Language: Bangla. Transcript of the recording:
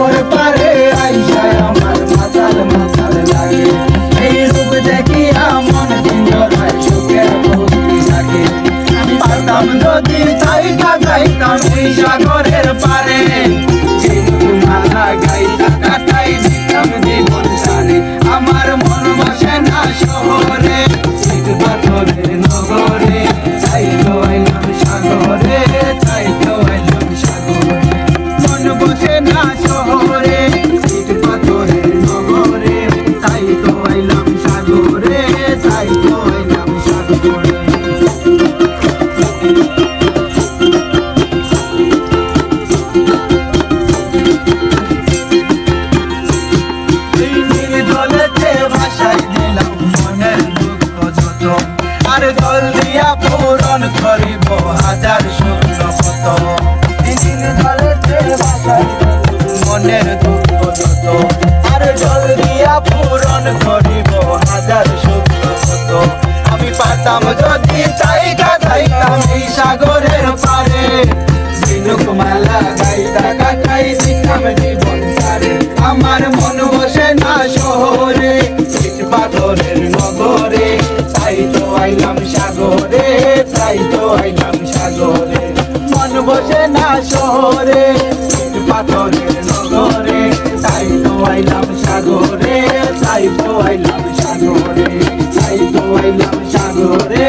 সাগর পারে আইসায় আমার মাতাল মাতাল লাগে। এই রূপ দেখিয়া মন পিঞ্জরায় সুখের ভক্তি লাগে। আমি পারতাম যদি তাইকা যাইতাম এই সাগরের পারে, মালা গাইতা কাটাই দিতাম জীবন সারে। আমার মন বসে না শহরে, ইট পাথরের নগরে, তাই তো আইলাম সাগরে, তাই তো আইলাম সাগরে। মন বসে না শহরে, ইট পাথরের নগরে, তাই তো আইলাম সাগরে, তাই তো আইলাম সাগরে। আর জল দিয়া পূরণ করিব হাজার শূন্য কত। দিন জলেতে ভাসাই মনের দুঃখ যত, আর জল দিয়া পূরণ করিব হাজার শূন্য কত। আমি পারতাম যদি চাইকা যাইতাম এই সাগরের পারে, ঝিনুক মালা গাইতা কাটাই দিতাম জীবন সারে। আমার মন বসে না শহরে, ইট পাথরের নগরে, তাই তো আইলাম সাগরে, তাই তো আইলাম সাগরে। মন বসে না শহরে, ইট পাথরের নগরে, তাই তো আইলাম সাগরে, তাই তো আইলাম সাগরে, তাই তো আইলাম সাগরে।